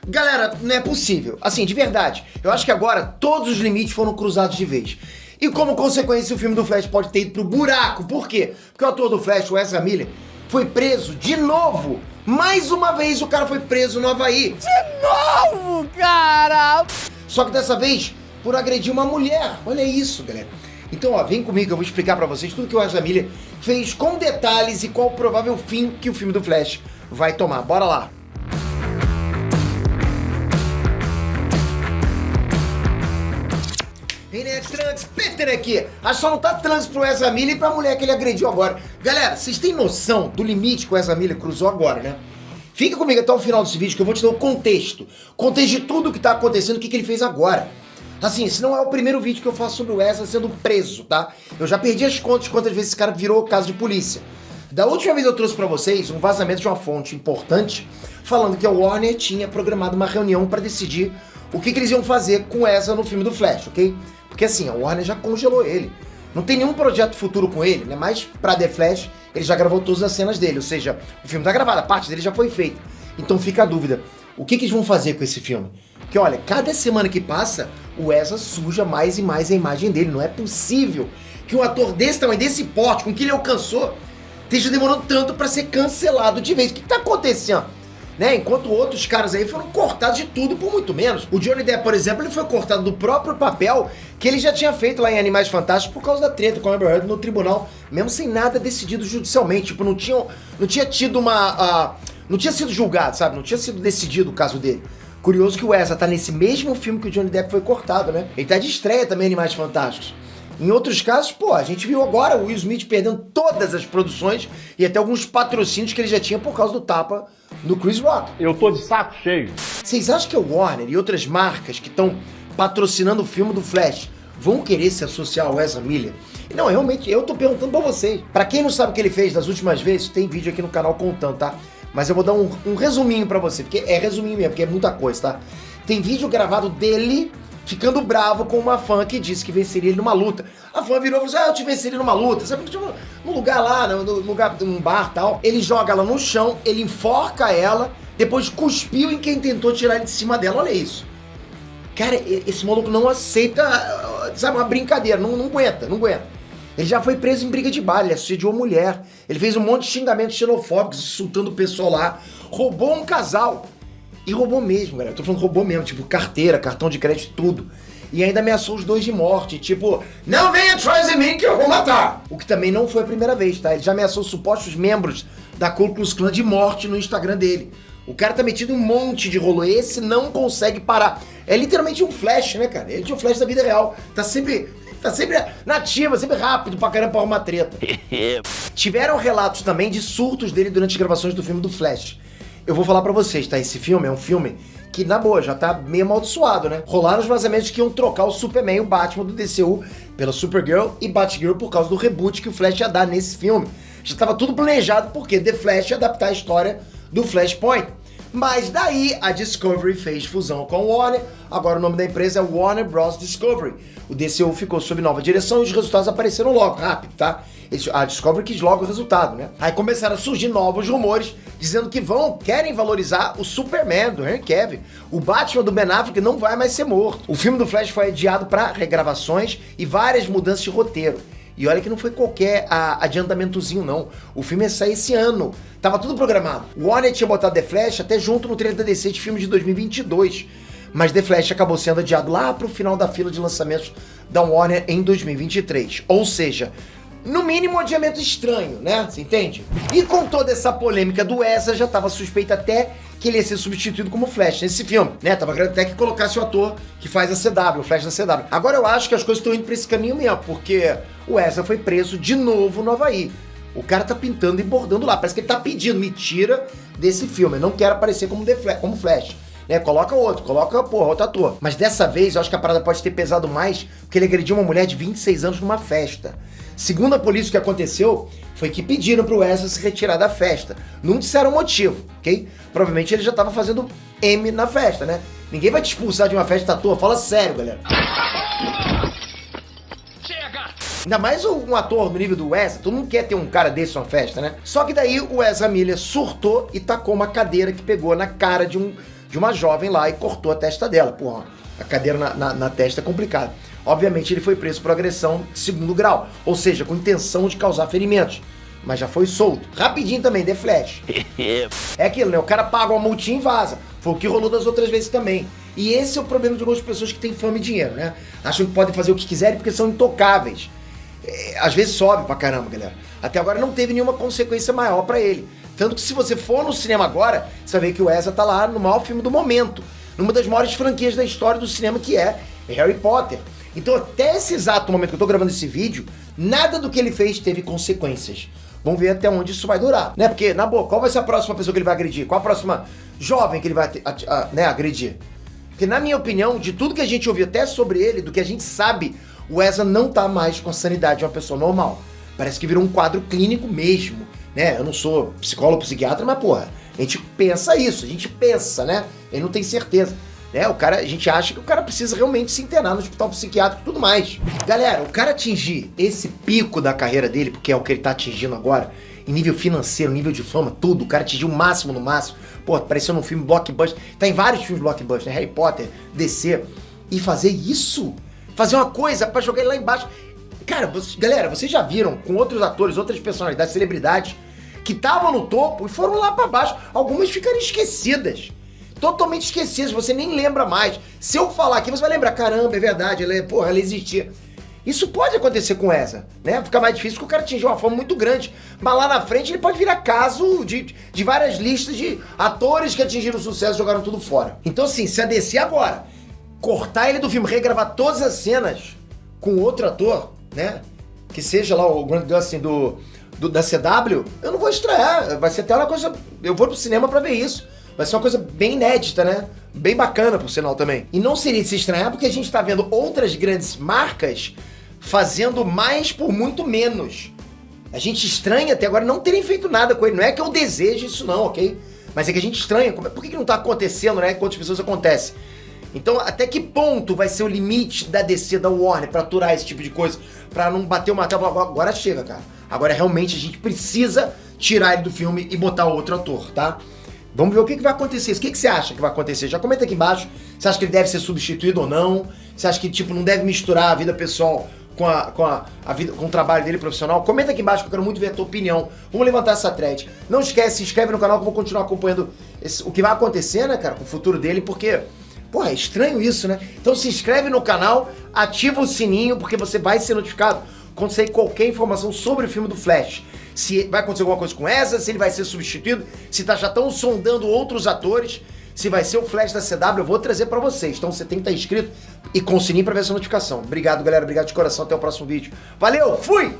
Galera, não é possível. Assim, de verdade. Eu acho que agora todos os limites foram cruzados de vez. E como consequência, o filme do Flash pode ter ido pro buraco. Por quê? Porque o ator do Flash, o Ezra Miller, foi preso de novo. Mais uma vez o cara foi preso no Havaí. De novo, cara! Só que dessa vez por agredir uma mulher. Olha isso, galera. Então, ó, vem comigo que eu vou explicar pra vocês tudo que o Ezra Miller fez com detalhes e qual o provável fim que o filme do Flash vai tomar. Bora lá. Hey, Net Trans, Peter aqui. Acho que só não tá trans pro Ezra Miller e pra mulher que ele agrediu agora. Galera, vocês têm noção do limite que o Ezra Miller cruzou agora, né? Fica comigo até o final desse vídeo que eu vou te dar o contexto. Contexto de tudo que tá acontecendo, o que ele fez agora. Assim, esse não é o primeiro vídeo que eu faço sobre o Ezra sendo preso, tá? Eu já perdi as contas de quantas vezes esse cara virou caso de polícia. Da última vez eu trouxe pra vocês um vazamento de uma fonte importante falando que a Warner tinha programado uma reunião pra decidir o que eles iam fazer com o Ezra no filme do Flash, ok? Porque assim, a Warner já congelou ele. Não tem nenhum projeto futuro com ele, né? Mas pra The Flash, ele já gravou todas as cenas dele. Ou seja, o filme tá gravado, a parte dele já foi feita. Então fica a dúvida, o que eles vão fazer com esse filme? Porque olha, cada semana que passa, o Ezra suja mais e mais a imagem dele. Não é possível que um ator desse tamanho, desse porte, com que ele alcançou, esteja demorando tanto pra ser cancelado de vez. O que tá acontecendo? Né? Enquanto outros caras aí foram cortados de tudo por muito menos. O Johnny Depp, por exemplo, ele foi cortado do próprio papel que ele já tinha feito lá em Animais Fantásticos por causa da treta com a Amber Heard no tribunal, mesmo sem nada decidido judicialmente. Tipo, não tinha tido não tinha sido julgado, sabe? Não tinha sido decidido o caso dele. Curioso que o Ezra tá nesse mesmo filme que o Johnny Depp foi cortado, né? Ele tá de estreia também em Animais Fantásticos. Em outros casos, pô, a gente viu agora o Will Smith perdendo todas as produções e até alguns patrocínios que ele já tinha por causa do tapa no Chris Rock. Eu tô de saco cheio. Vocês acham que a Warner e outras marcas que estão patrocinando o filme do Flash vão querer se associar ao Ezra Miller? Não, realmente, eu tô perguntando pra vocês. Pra quem não sabe o que ele fez das últimas vezes, tem vídeo aqui no canal contando, tá? Mas eu vou dar um resuminho pra você, porque é resuminho mesmo, porque é muita coisa, tá? Tem vídeo gravado dele ficando bravo com uma fã que disse que venceria ele numa luta. A fã virou e falou assim, eu te venceria numa luta, sabe? Num lugar lá, num lugar, num bar e tal. Ele joga ela no chão, ele enforca ela, depois cuspiu em quem tentou tirar ele de cima dela. Olha isso. Cara, esse maluco não aceita, sabe, uma brincadeira, não aguenta. Ele já foi preso em briga de bar, ele assediou mulher, ele fez um monte de xingamentos xenofóbicos, insultando o pessoal lá, roubou um casal. E roubou mesmo, galera. Eu tô falando roubou mesmo, tipo carteira, cartão de crédito, tudo. E ainda ameaçou os dois de morte, tipo, não venha atrás de mim que eu vou matar. O que também não foi a primeira vez, tá? Ele já ameaçou supostos membros da Ku Klux Klan de morte no Instagram dele. O cara tá metido em um monte de rolo. Esse não consegue parar. É literalmente um Flash, né, cara? Ele tinha um Flash da vida real. Tá sempre na ativa, sempre rápido pra caramba pra arrumar treta. Tiveram relatos também de surtos dele durante as gravações do filme do Flash. Eu vou falar pra vocês, tá? Esse filme é um filme que, na boa, já tá meio amaldiçoado, né? Rolaram os vazamentos que iam trocar o Superman e o Batman do DCU pela Supergirl e Batgirl por causa do reboot que o Flash ia dar nesse filme. Já tava tudo planejado porque The Flash ia adaptar a história do Flashpoint. Mas daí a Discovery fez fusão com a Warner, agora o nome da empresa é Warner Bros. Discovery. O DCU ficou sob nova direção e os resultados apareceram logo, rápido, tá? A Discovery quis logo o resultado, né? Aí começaram a surgir novos rumores dizendo que querem valorizar o Superman do Henry Cavill. O Batman do Ben Affleck não vai mais ser morto. O filme do Flash foi adiado para regravações e várias mudanças de roteiro. E olha que não foi qualquer adiantamentozinho, não. O filme ia sair esse ano. Tava tudo programado. O Warner tinha botado The Flash até junto no trailer da DC de filme de 2022. Mas The Flash acabou sendo adiado lá pro final da fila de lançamentos da Warner em 2023. Ou seja, no mínimo um adiamento estranho, né? Você entende? E com toda essa polêmica do Ezra, já tava suspeito até que ele ia ser substituído como Flash nesse filme, né? Tava querendo até que colocasse o ator que faz a CW, o Flash da CW. Agora eu acho que as coisas estão indo pra esse caminho mesmo, porque o Ezra foi preso de novo no Havaí. O cara tá pintando e bordando lá, parece que ele tá pedindo, me tira desse filme, eu não quero aparecer como Flash. Né, coloca outro ator. Mas dessa vez eu acho que a parada pode ter pesado mais porque ele agrediu uma mulher de 26 anos numa festa. Segundo a polícia, o que aconteceu foi que pediram pro Ezra se retirar da festa. Não disseram o motivo, ok? Provavelmente ele já tava fazendo M na festa, né? Ninguém vai te expulsar de uma festa à toa, fala sério, galera. Ainda mais um ator no nível do Ezra, todo mundo quer ter um cara desse numa festa, né? Só que daí o Ezra Miller surtou e tacou uma cadeira que pegou na cara de de uma jovem lá e cortou a testa dela. Porra, a cadeira na testa é complicado. Obviamente ele foi preso por agressão de 2º grau, ou seja, com intenção de causar ferimentos. Mas já foi solto. Rapidinho também, The Flash. É aquilo, né? O cara paga uma multinha e vaza. Foi o que rolou das outras vezes também. E esse é o problema de algumas pessoas que têm fama e dinheiro, né? Acham que podem fazer o que quiserem porque são intocáveis. Às vezes sobe pra caramba, galera. Até agora não teve nenhuma consequência maior pra ele. Tanto que se você for no cinema agora, você vai ver que o Ezra tá lá no maior filme do momento. Numa das maiores franquias da história do cinema, que é Harry Potter. Então até esse exato momento que eu tô gravando esse vídeo, nada do que ele fez teve consequências. Vamos ver até onde isso vai durar, né? Porque, na boa, qual vai ser a próxima pessoa que ele vai agredir? Qual a próxima jovem que ele vai agredir? Porque, na minha opinião, de tudo que a gente ouviu até sobre ele, do que a gente sabe, o Ezra não tá mais com a sanidade de uma pessoa normal. Parece que virou um quadro clínico mesmo, né? Eu não sou psicólogo, psiquiatra, mas, porra, a gente pensa isso, a gente pensa, né? Ele não tem certeza. Né? A gente acha que o cara precisa realmente se internar no hospital psiquiátrico e tudo mais. Galera, o cara atingir esse pico da carreira dele, porque é o que ele tá atingindo agora, em nível financeiro, nível de fama, tudo, o cara atingiu o máximo no máximo. Pô, apareceu num filme blockbuster, tá em vários filmes blockbuster, né? Harry Potter, DC, e fazer isso, fazer uma coisa pra jogar ele lá embaixo. Cara, galera, vocês já viram com outros atores, outras personalidades, celebridades, que estavam no topo e foram lá pra baixo, algumas ficaram esquecidas. Totalmente esquecidas, você nem lembra mais. Se eu falar aqui, você vai lembrar, caramba, é verdade, ela existia. Isso pode acontecer com essa, né? Fica mais difícil porque o cara atingiu uma fama muito grande. Mas lá na frente ele pode virar caso de várias listas de atores que atingiram sucesso e jogaram tudo fora. Então assim, se a DC agora cortar ele do filme, regravar todas as cenas com outro ator, né? Que seja lá o Grant Gustin da CW, eu não vou estranhar. Vai ser até uma coisa... Eu vou pro cinema pra ver isso. Vai ser uma coisa bem inédita, né? Bem bacana, por sinal, também. E não seria de se estranhar porque a gente tá vendo outras grandes marcas fazendo mais por muito menos. A gente estranha até agora não terem feito nada com ele. Não é que eu deseje isso não, ok? Mas é que a gente estranha. Por que não tá acontecendo, né? Com outras pessoas acontece. Então, até que ponto vai ser o limite da DC, da Warner, pra aturar esse tipo de coisa? Pra não bater o martelo. Agora chega, cara. Agora realmente a gente precisa tirar ele do filme e botar outro ator, tá? Vamos ver o que vai acontecer. O que você acha que vai acontecer? Já comenta aqui embaixo. Você acha que ele deve ser substituído ou não? Você acha que, tipo, não deve misturar a vida pessoal com o trabalho dele profissional? Comenta aqui embaixo que eu quero muito ver a tua opinião. Vamos levantar essa thread. Não esquece, se inscreve no canal que eu vou continuar acompanhando o que vai acontecer, né, cara, com o futuro dele, porque, porra, é estranho isso, né? Então se inscreve no canal, ativa o sininho, porque você vai ser notificado quando sair qualquer informação sobre o filme do Flash. Se vai acontecer alguma coisa com essa, se ele vai ser substituído, se já estão sondando outros atores, se vai ser o Flash da CW, eu vou trazer pra vocês. Então você tem que estar inscrito e com o sininho pra ver essa notificação. Obrigado, galera. Obrigado de coração. Até o próximo vídeo. Valeu, fui!